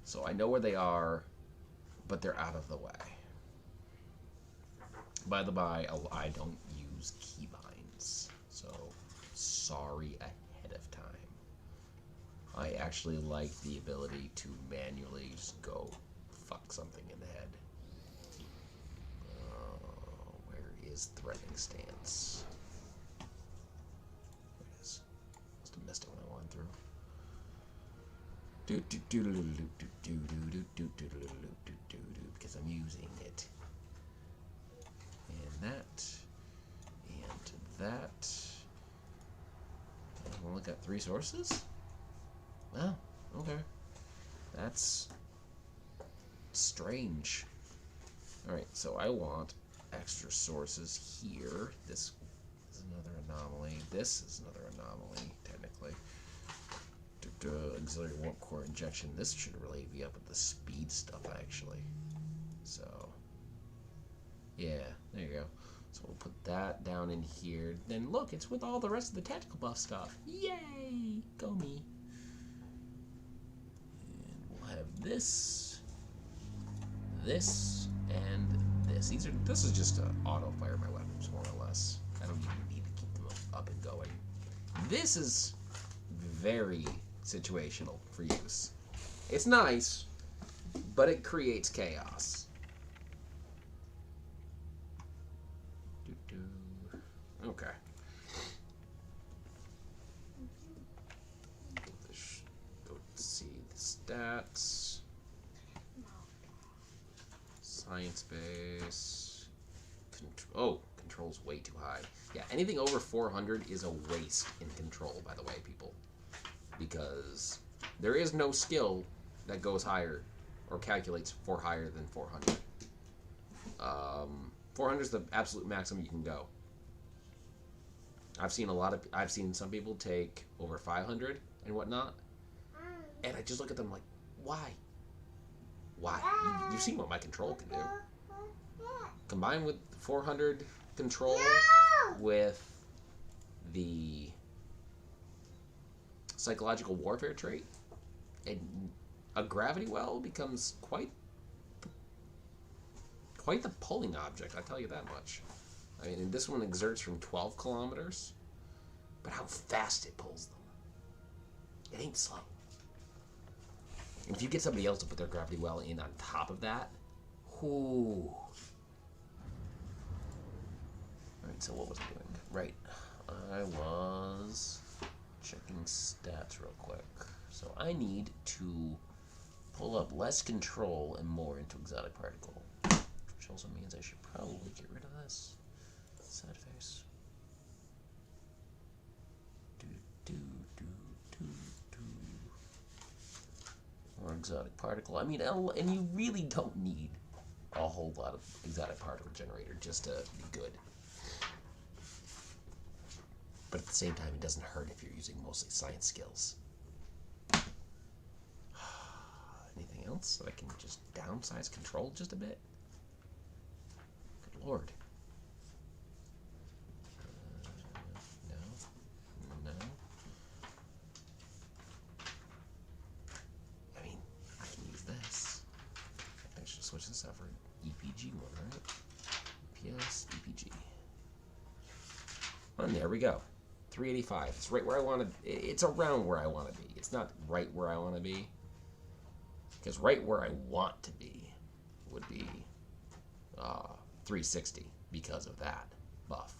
S1: So I know where they are, but they're out of the way. By the by, I don't use keybinds, so sorry ahead of time. I actually like the ability to manually just go fuck something in the head. Where is threatening stance? Missed it when I went through. Because I'm using it. And that. And that. I've only got 3 sources? Well, okay. That's strange. Alright, so I want extra sources here. This is another anomaly. This is another anomaly, technically. Auxiliary warp core injection. This should really be up with the speed stuff, actually. So, yeah, there you go. So we'll put that down in here. Then look, it's with all the rest of the tactical buff stuff. Yay! Go me. And we'll have this, this, and this. This is just to auto fire my weapons, more or less. I don't even need to keep them up and going. This is very situational for use. It's nice, but it creates chaos. Okay. Go see the stats. Science base. Control's way too high. Yeah, anything over 400 is a waste in control, by the way, people. Because there is no skill that goes higher or calculates for higher than 400. 400 is the absolute maximum you can go. I've seen some people take over 500 and whatnot, and I just look at them like, why? Why? You've seen what my control can do. Combined with 400 control with the psychological warfare trait, and a gravity well becomes quite the pulling object, I tell you that much. I mean, this one exerts from 12 kilometers, but how fast it pulls them. It ain't slow. And if you get somebody else to put their gravity well in on top of that, whoo. Alright, so what was I doing? Right. I was checking stats real quick. So I need to pull up less control and more into exotic particle. Which also means I should probably get rid of this side face. Or exotic particle. I mean, and you really don't need a whole lot of exotic particle generator just to be good. But at the same time, it doesn't hurt if you're using mostly science skills. Anything else that I can just downsize control just a bit? Good lord. No. I mean, I can use this. I should switch this out for an EPG one, right? EPS, EPG. And there we go. 385. It's right where I want to. It's around where I want to be. It's not right where I want to be. Because right where I want to be would be 360 because of that buff.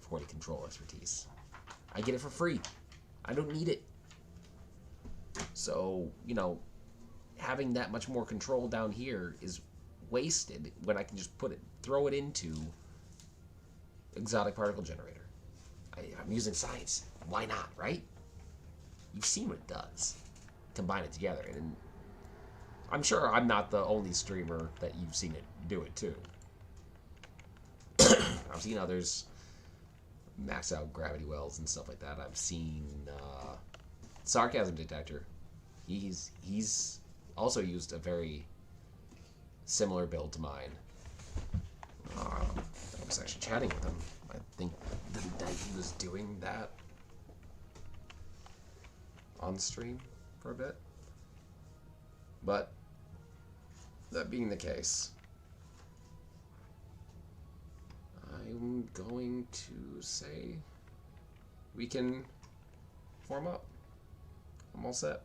S1: 40 control expertise. I get it for free. I don't need it. So, you know, having that much more control down here is wasted when I can just throw it into exotic particle generator. I'm using science. Why not, right? You've seen what it does. Combine it together. And I'm sure I'm not the only streamer that you've seen it do it too. I've seen others max out gravity wells and stuff like that. I've seen Sarcasm Detector. He's also used a very similar build to mine. I was actually chatting with him. I think the night he was doing that on stream for a bit. But that being the case, I'm going to say we can form up. I'm all set.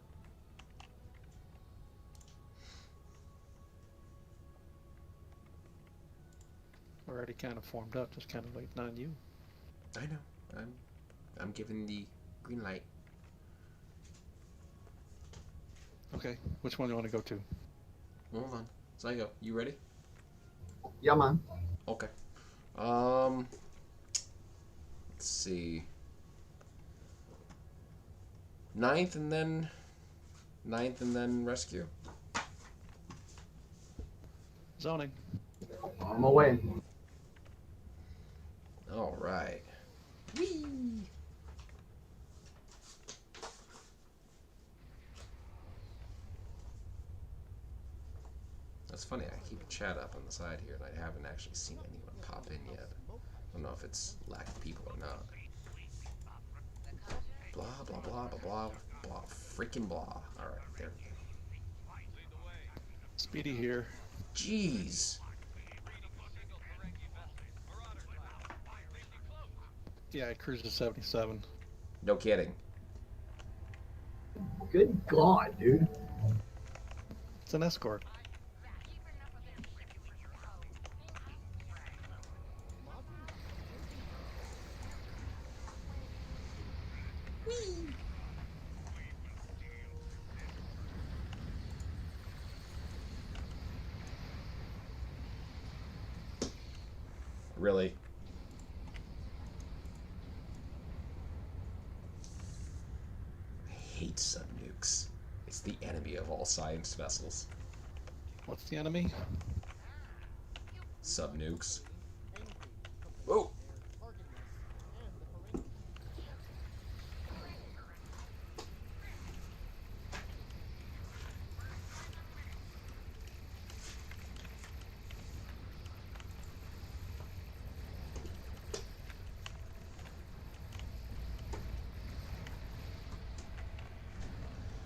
S2: Already kind of formed up, just kind of waiting on you.
S1: I know. I'm giving the green light.
S2: Okay, which one do you want to go to?
S1: Hold on. Zygo, you ready?
S3: Yeah, man.
S1: Okay. Let's see. Ninth and then rescue.
S2: Zoning.
S3: On my way.
S1: All right. Whee! That's funny. I keep a chat up on the side here, and I haven't actually seen anyone pop in yet. I don't know if it's lack of people or not. Blah blah blah blah blah blah. Freaking blah. All right, there we go.
S2: Speedy here.
S1: Jeez.
S2: Yeah, I cruised to 77.
S1: No kidding.
S3: Good God, dude.
S2: It's an escort.
S1: Really? I hate sub nukes. It's the enemy of all science vessels.
S2: What's the enemy?
S1: Sub nukes. Whoa!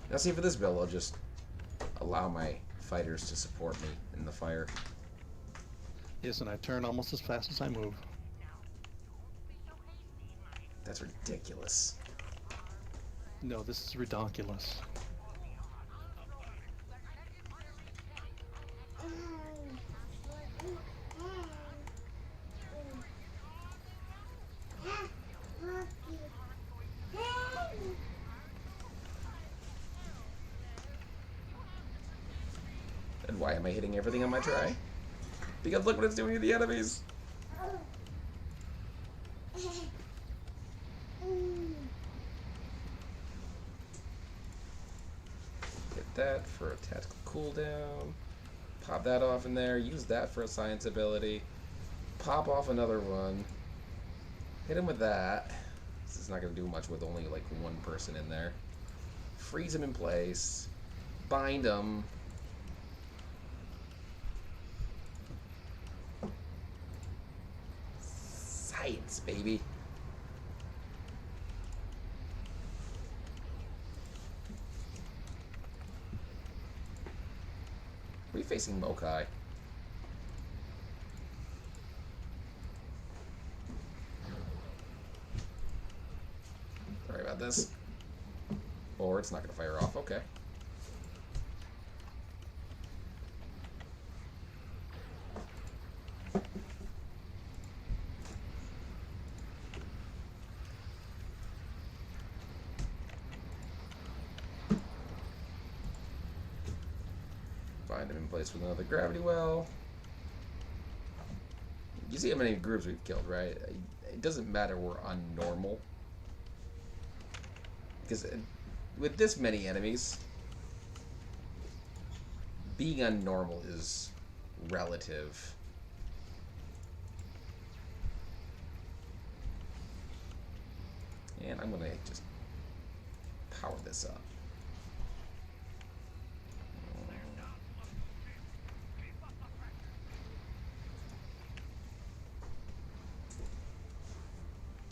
S1: Now see, for this build, I'll just allow my fighters to support me in the fire.
S2: Yes, and I turn almost as fast as I move.
S1: That's ridiculous.
S2: No, this is redonkulous.
S1: And why am I hitting everything on my try? Because look what it's doing to the enemies! Hit that for a tactical cooldown. Pop that off in there. Use that for a science ability. Pop off another one. Hit him with that. This is not going to do much with only like one person in there. Freeze him in place. Bind him. Science, baby. Are we facing Mokai? Sorry about this. Or it's not going to fire off. Okay. Find him in place with another gravity well. You see how many groups we've killed, right? It doesn't matter we're unnormal. Because with this many enemies, being unnormal is relative. And I'm going to just power this up.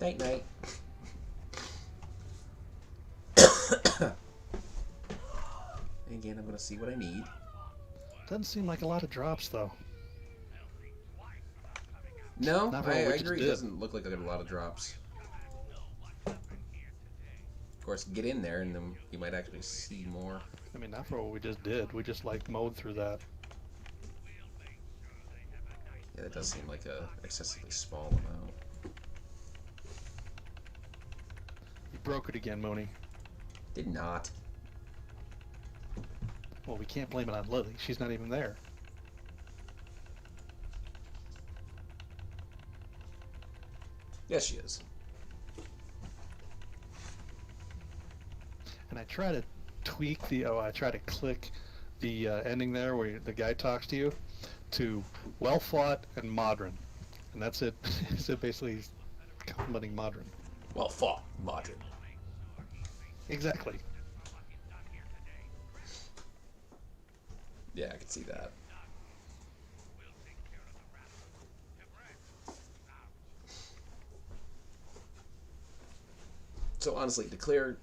S1: Night night. Again, I'm gonna see what I need.
S2: Doesn't seem like a lot of drops, though.
S1: No,
S2: Not
S1: I
S2: what we just
S1: agree. It
S2: did.
S1: doesn't look like I got a lot of drops. Of course, get in there and then you might actually see more.
S2: I mean, not for what we just did. We just, like, mowed through that.
S1: Yeah, that does seem like a excessively small amount.
S2: You broke it again, Mooney.
S1: Did not.
S2: Well, we can't blame it on Lily. She's not even there.
S1: Yes, she is.
S2: And I try to tweak the... Oh, I try to click the ending there where the guy talks to you to well fought and modern. And that's it. So basically he's complimenting modern.
S1: Well fought, modern.
S2: Exactly.
S1: Yeah, I can see that. So honestly, to clear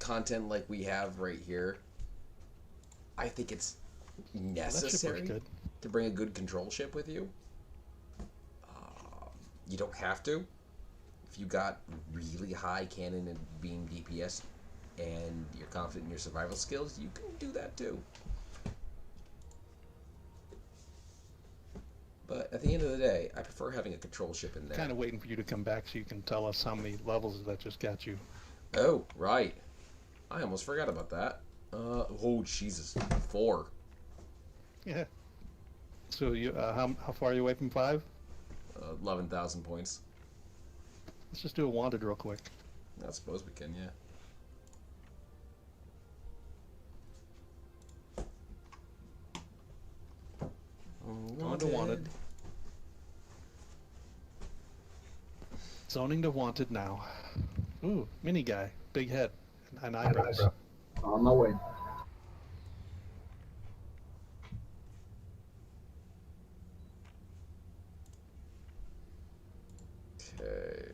S1: content like we have right here, I think it's necessary
S2: good.
S1: to bring a good control ship with you. You don't have to. If you got really high cannon and beam DPS and you're confident in your survival skills, you can do that too. But at the end of the day, I prefer having a control ship in there.
S2: Kind of waiting for you to come back so you can tell us how many levels that just got you.
S1: Oh, right. I almost forgot about that. Oh, Jesus. 4.
S2: Yeah. So you, how far are you away from 5?
S1: 11,000 points.
S2: Let's just do a wanted real quick.
S1: I suppose we can, yeah.
S2: Going to wanted. Zoning to wanted now. Ooh, mini guy, big head, and eyebrows.
S3: On my way.
S1: Okay.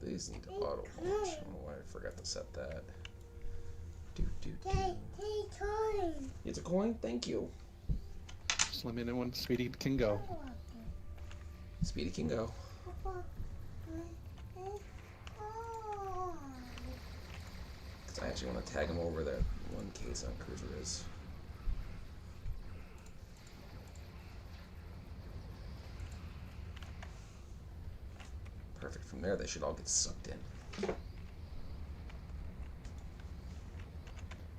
S1: These need to auto launch. I don't know why I forgot to set that. It's a coin? Thank you.
S2: Just let me know when Speedy can go.
S1: Speedy can go. I actually want to tag him over that one case on cruiser is. Perfect. From there, they should all get sucked in.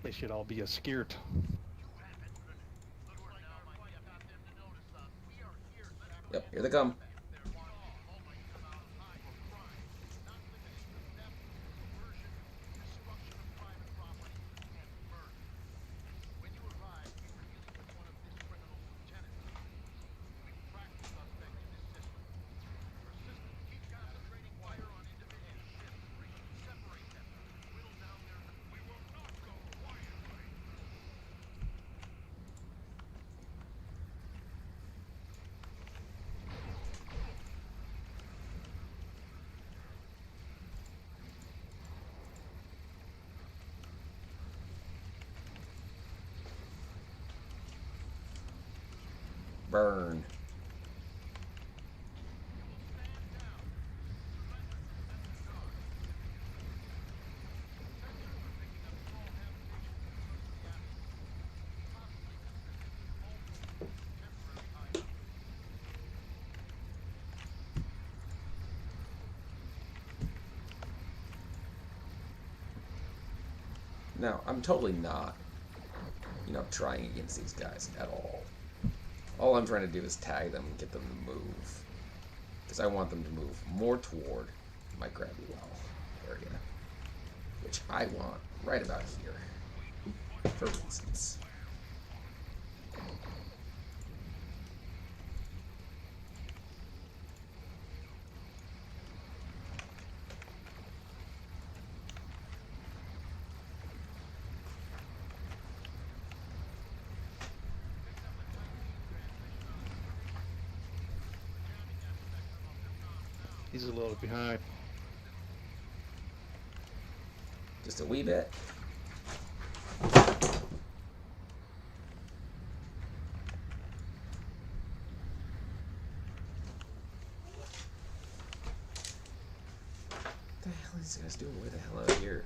S2: They should all be a skirt.
S1: Yep, here they come. Burn. Now, I'm totally not, trying against these guys at all. All I'm trying to do is tag them and get them to move. Because I want them to move more toward my grabby well area. Which I want right about here. For reasons.
S2: He's a little behind.
S1: Just a wee bit. What the hell are these guys doing? Where the hell out here?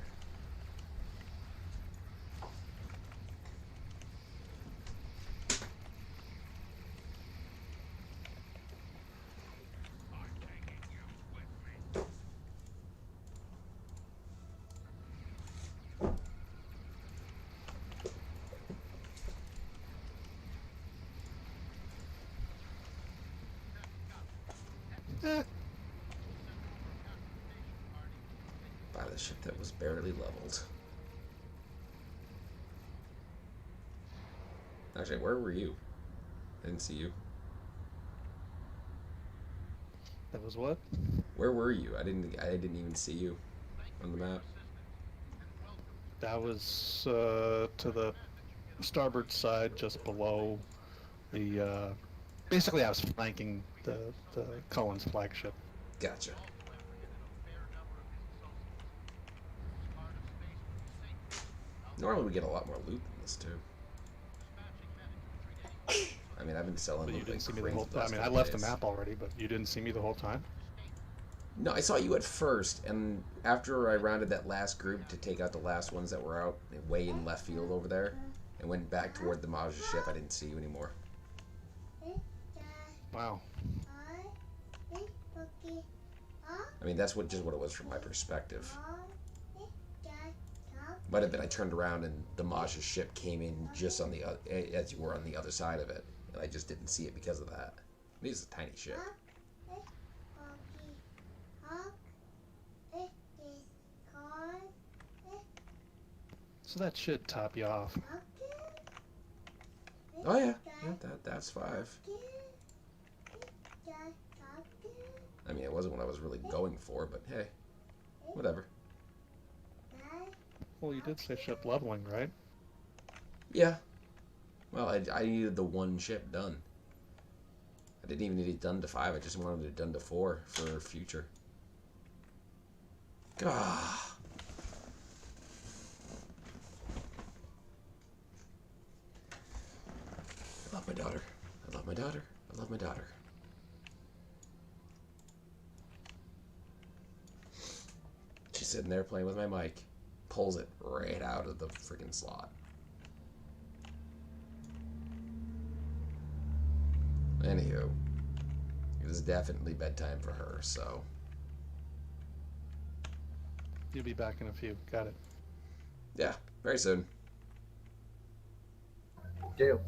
S1: By the ship that was barely leveled. Actually, where were you? I didn't see you.
S2: That was what?
S1: Where were you? I didn't even see you on the map.
S2: That was to the starboard side, just below the. Basically, I was flanking the Cullen's flagship.
S1: Gotcha. Normally we get a lot more loot than this too. I mean, I've been selling.
S2: But you didn't see me the
S1: crazy
S2: whole time. I mean, I
S1: couple
S2: left the
S1: days.
S2: map already, but you didn't see me the whole time.
S1: No, I saw you at first, and after I rounded that last group to take out the last ones that were out way in left field over there, and went back toward the Maja ship, I didn't see you anymore.
S2: Wow.
S1: I mean, that's just what it was from my perspective. Might have been I turned around and the Maja ship came in just on the as you were on the other side of it, and I just didn't see it because of that. It is a tiny ship.
S2: So that should top you off.
S1: Oh yeah, that's 5. I mean, it wasn't what I was really going for, but hey, whatever.
S2: Well, you did say ship leveling, right?
S1: Yeah. Well, I needed the one ship done. I didn't even need it done to 5. I just wanted it done to 4 for future. Gah. I love my daughter. I love my daughter. I love my daughter. She's sitting there playing with my mic. pulls it right out of the freaking slot. Anywho, it is definitely bedtime for her, so.
S2: You'll be back in a few. Got it.
S1: Yeah, very soon.
S3: Deal.